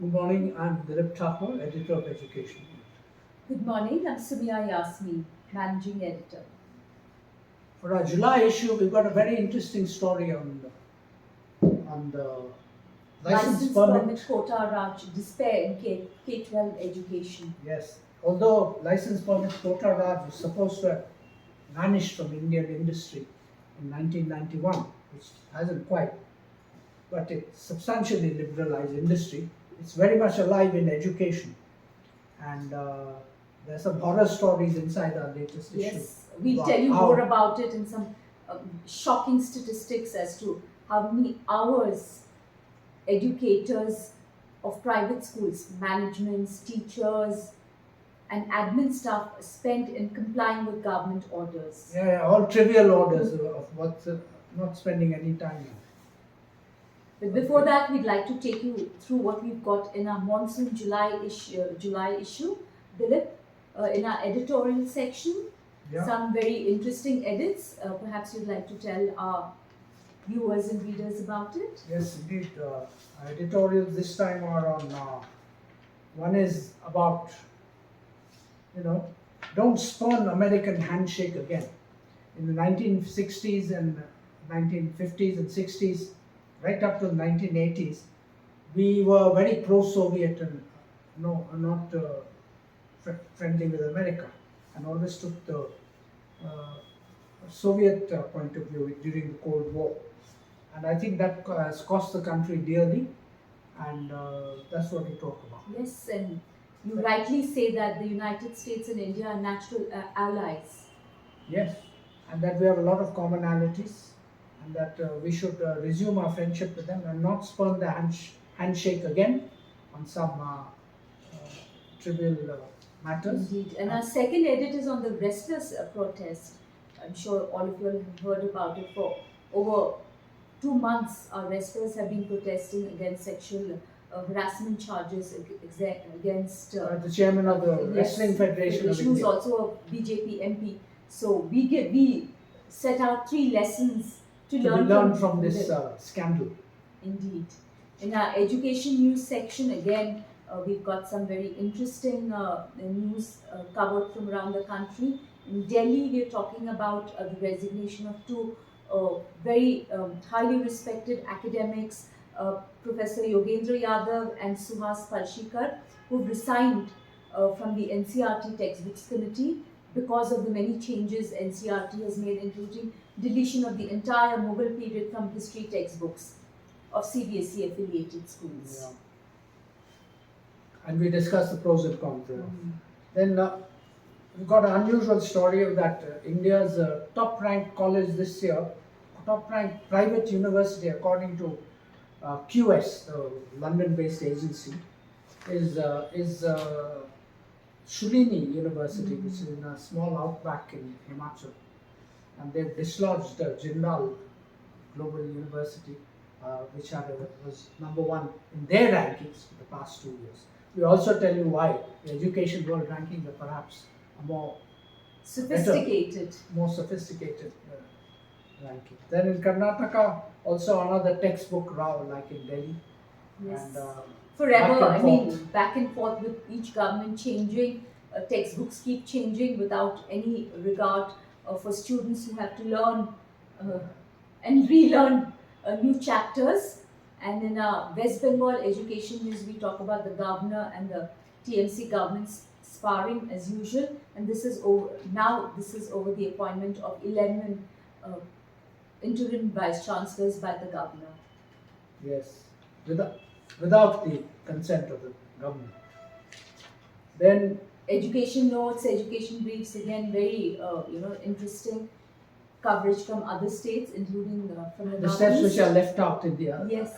Good morning, I'm Dilip Thakur, Editor of Education. Good morning, I'm Sumia Yasmi, Managing Editor. For our July issue, we've got a very interesting story on the license permit. quota Raj, despair in K-12 education. Yes, although license permit quota Raj was supposed to have vanished from Indian industry in 1991, which hasn't quite, but it substantially liberalized industry. It's very much alive in education, and there's some horror stories inside our latest issue. Yes, we'll about tell you how- more about it and some shocking statistics as to how many hours educators of private schools, managements, teachers, and admin staff spend in complying with government orders. Yeah, all trivial orders of what's not spending any time on. But before that, we'd like to take you through what we've got in our monsoon July issue, Dilip, in our editorial section. Yeah. Some very interesting edits. Perhaps you'd like to tell our viewers and readers about it. Yes, indeed. Our editorials this time are on. One is about, don't spurn American handshake again. In the 1960s and 1950s and 60s, right up to the 1980s, we were very pro-Soviet and not friendly with America, and always took the Soviet point of view during the Cold War. And I think that has cost the country dearly, and that's what we talk about. Yes, and you rightly say that the United States and India are natural allies. Yes, and that we have a lot of commonalities, and that we should resume our friendship with them and not spurn the handshake again on some trivial matters. Indeed. And our second edit is on the restless protest. I'm sure all of you have heard about it. For over 2 months, our wrestlers have been protesting against sexual harassment charges against The chairman of the Wrestling Federation of who's India. also a BJP MP. So we set out 3 lessons to learn from this scandal. Indeed. In our education news section, again, we've got some very interesting news covered from around the country. In Delhi, we're talking about the resignation of 2 very highly respected academics, Professor Yogendra Yadav and Suhas Palshikar, who've resigned from the NCRT textbooks committee because of the many changes NCRT has made, including deletion of the entire Mughal period from history textbooks of CBSE affiliated schools. Yeah. And we discussed the pros and cons thereof. Then we've got an unusual story of that India's top-ranked college this year, top-ranked private university according to QS, the London-based agency, is Shulini University, which is in a small outback in Himachal, and they've dislodged Jindal Global University, which was number 1 in their rankings for the past 2 years. We also tell you why the education world rankings are perhaps a more sophisticated ranking. Then in Karnataka, also another textbook row like in Delhi. Yes. And, forever. back and forth. Back and forth with each government changing. Textbooks keep changing without any regard for students who have to learn and relearn new chapters. And in West Bengal education news, we talk about the governor and the TMC government sparring as usual. And this is over now. This is over the appointment of 11 interim vice chancellors by the governor. Yes, without the consent of the government. Then Education notes, education briefs, again very interesting coverage from other states, including from the the steps which are left out in the other. Yes.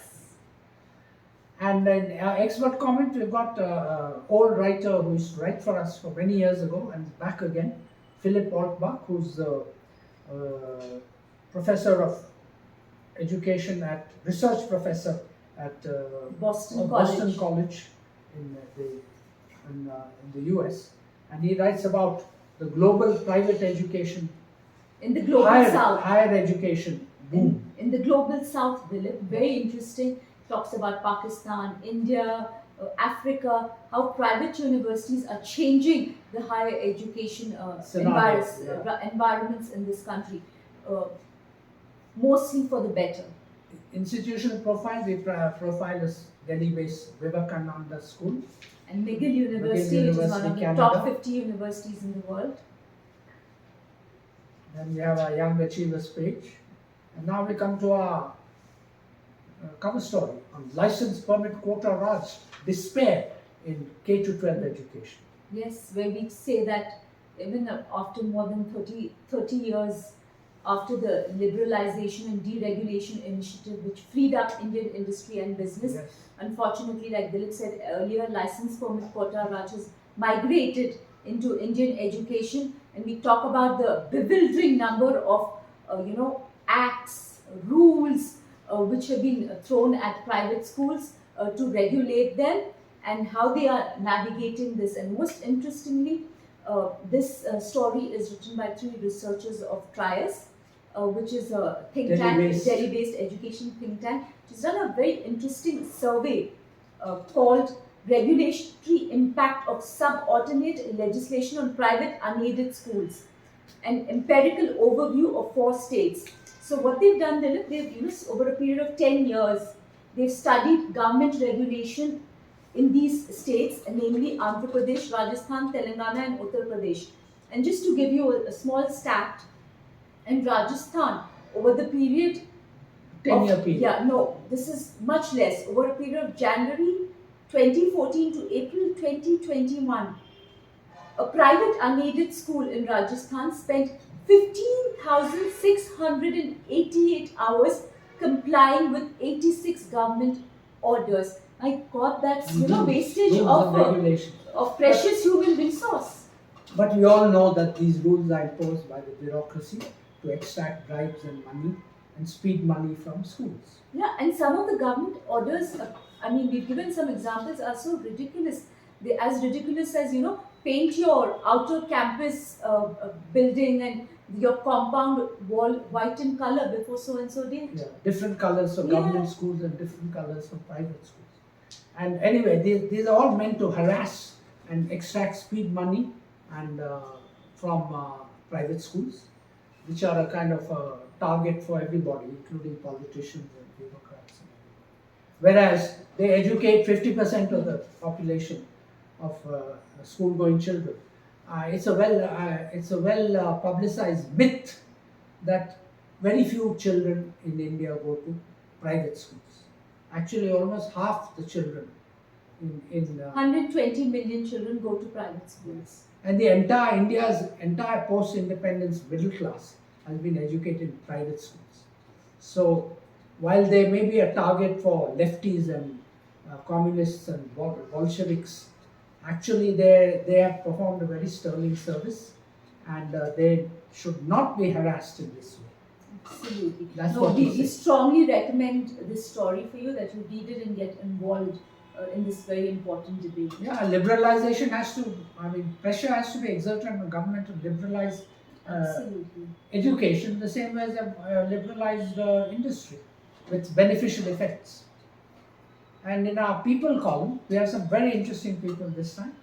And in expert comment, we've got an old writer who used to write for us for many years ago and back again, Philip Altbach, who's the professor of education research professor at Boston College in the US, and he writes about the global private education in the global south. Higher education boom. In the global south, Dilip, very interesting. Talks about Pakistan, India, Africa, how private universities are changing the higher education Scenario, yeah. environments in this country, mostly for the better. Institutional profile, we profile as Delhi-based Vivekananda School. And McGill University, which is one of the Canada. top 50 universities in the world. Then we have our Young Achievers page. And now we come to our cover story on license permit quota Raj, despair in K-12 education. Yes, where we say that even after more than 30 years after the liberalization and deregulation initiative which freed up Indian industry and business, Yes. unfortunately, like Dilip said earlier, license permit quota Raj has migrated into Indian education, and we talk about the bewildering number of acts, rules which have been thrown at private schools to regulate them, and how they are navigating this. And most interestingly, this story is written by 3 researchers of TRIAS, which is a think tank, Delhi-based education think tank, which has done a very interesting survey called Regulatory Impact of Subordinate Legislation on Private Unaided Schools, an empirical overview of 4 states. So what they've done, they've over a period of 10 years, they've studied government regulation in these states, namely Andhra Pradesh, Rajasthan, Telangana and Uttar Pradesh. And just to give you a small stat, in Rajasthan, over the period 10-year period. Yeah, no, this is much less. Over a period of January 2014 to April 2021, a private unaided school in Rajasthan spent 15,688 hours complying with 86 government orders. My God, that's wastage of precious human resource. But we all know that these rules are imposed by the bureaucracy to extract bribes and money and speed money from schools. Yeah, and some of the government orders, we've given some examples, are so ridiculous. They're as ridiculous as, paint your outer campus building and your compound wall white in color before so and so date. Yeah, different colors for government schools and different colors for private schools. And anyway, these are all meant to harass and extract speed money and from private schools, which are a kind of a target for everybody, including politicians and bureaucrats. Whereas they educate 50% of the population of school-going children. It's a well publicized myth that very few children in India go to private schools. Actually, almost half the children in 120 million children go to private schools. And India's entire post-independence middle class has been educated in private schools. So while they may be a target for lefties and communists and Bolsheviks, actually they have performed a very sterling service, and they should not be harassed in this way. Absolutely. That's what we strongly recommend this story for you, that you read it and get involved in this very important debate. Yeah, liberalization pressure has to be exerted on the government to liberalize education the same way as a liberalized industry with beneficial effects. And in our people column, we have some very interesting people this time.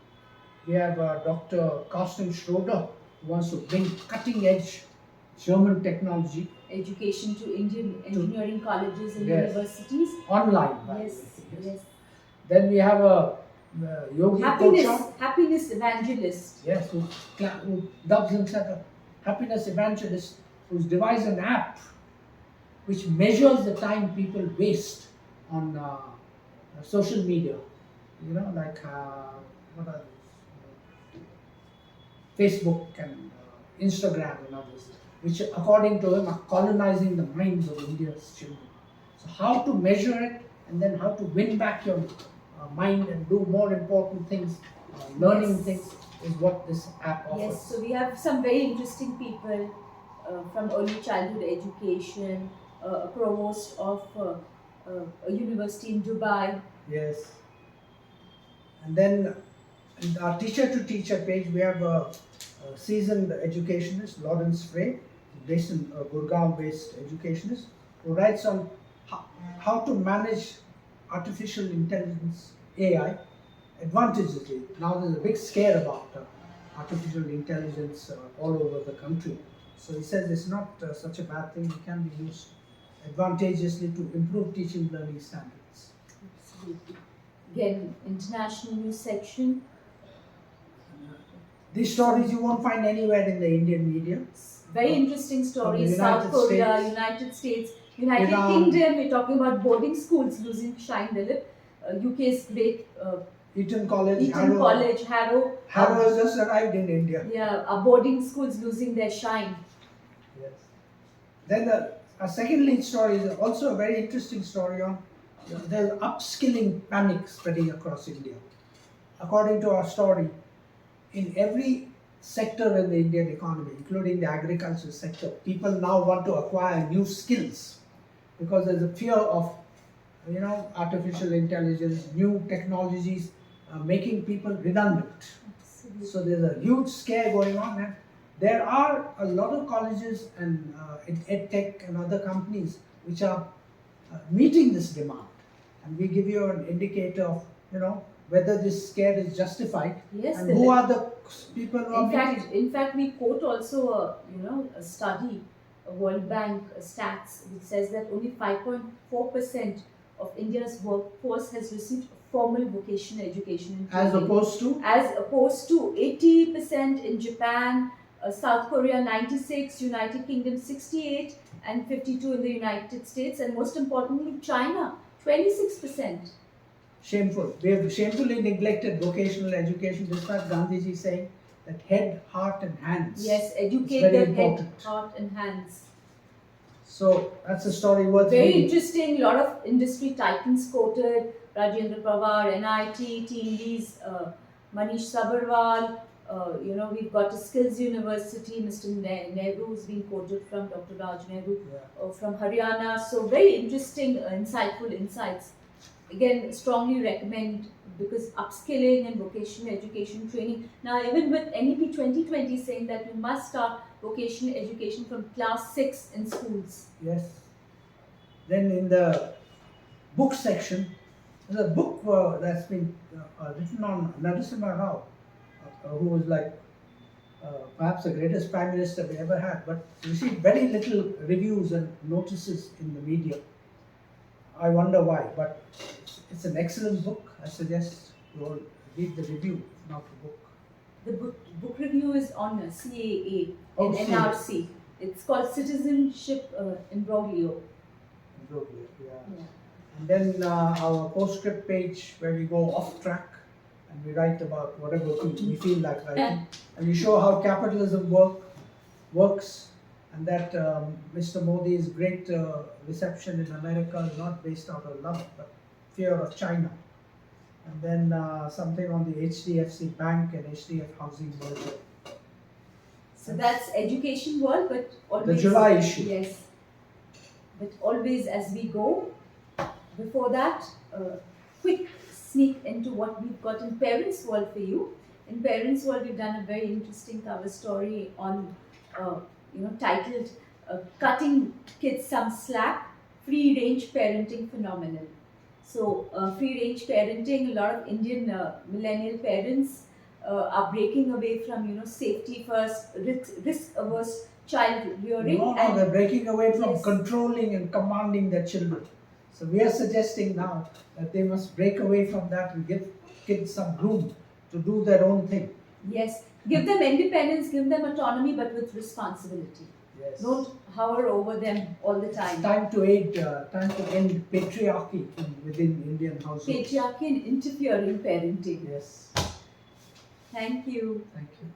We have Dr. Carsten Schroeder, who wants to bring cutting-edge German technology education to Indian engineering colleges and universities. Online. Yes. Then we have a Yogi Kocha. Happiness evangelist. Yes, who dubs himself a happiness evangelist, who's devised an app which measures the time people waste on social media. Like what are these? Facebook and Instagram and others, which according to him are colonizing the minds of India's children. So how to measure it, and then how to win back your mind and do more important things, learning things, is what this app offers. Yes, so we have some very interesting people from early childhood education, a provost of a university in Dubai. Yes. And then in our teacher to teacher page, we have a seasoned educationist, Lawrence Frey, based in Gurgaon based educationist, who writes on how to manage artificial intelligence AI. Advantages. Now there's a big scare about artificial intelligence all over the country. So he says it's not such a bad thing. It can be used advantageously to improve teaching learning standards. Absolutely. Again, international news section. These stories you won't find anywhere in the Indian media. Very interesting stories. the South United Korea, States, United States, United Iran. Kingdom. We're talking about boarding schools losing shine. Dilip. UK's great Eton College, Eton College, Harrow. Harrow has just arrived in India. Yeah, our boarding schools losing their shine. Yes. Then a second lead story is also a very interesting story on there's upskilling panic spreading across India. According to our story, in every sector in the Indian economy, including the agriculture sector, people now want to acquire new skills because there's a fear of, artificial intelligence, new technologies making people redundant. Absolutely. So there's a huge scare going on, and there are a lot of colleges and edtech and other companies which are meeting this demand, and we give you an indicator of whether this scare is justified, Yes, and who are the people who are meeting. In fact, we quote also a study, a World Bank stats, which says that only 5.4% of India's workforce has received formal vocational education. As opposed to 80% in Japan, South Korea 96, United Kingdom 68, and 52 in the United States, and most importantly, China 26%. Shameful. We have shamefully neglected vocational education, despite Gandhiji saying that head, heart, and hands. Yes, educate very their important. head, heart, and hands. So that's a story worth Very reading. interesting. A lot of industry titans quoted: Rajendra Pawar, NIT, TeamLease, Manish Sabharwal. We've got a Skills University. Mr. Nehru has been quoted from Dr. Raj Nehru from Haryana. So very interesting, insightful insights. Again, strongly recommend, because upskilling and vocational education training. Now, even with NEP 2020 saying that you must start vocational education from class 6 in schools. Yes. Then in the book section, there's a book that's been written on Narasimha Rao, who was like perhaps the greatest prime minister we ever had, but received very little reviews and notices in the media. I wonder why, but it's an excellent book. I suggest you all read the review, if not the book. The book review is on CAA Oh, and NRC. It's called Citizenship Imbroglio. Yeah. And then our postscript page, where we go off track and we write about whatever we feel like writing, and we show how capitalism works, and that Mr. Modi's great reception in America is not based out of love but fear of China. And then something on the HDFC Bank and HDF Housing merger. So that's Education World, but always... The July issue. Yes. But always as we go. Before that, quick sneak into what we've got in Parents World for you. In Parents World, we've done a very interesting cover story on, titled Cutting Kids Some Slack, Free-Range Parenting Phenomenon. So, free-range parenting, a lot of Indian millennial parents are breaking away from, safety first, risk-averse child rearing. No, they're breaking away from Yes. controlling and commanding their children. So we are suggesting now that they must break away from that and give kids some room to do their own thing. Yes, give them independence, give them autonomy, but with responsibility. Yes. Don't hover over them all the time. It's time to end patriarchy within Indian households. Patriarchy and interfering parenting. Yes. Thank you. Thank you.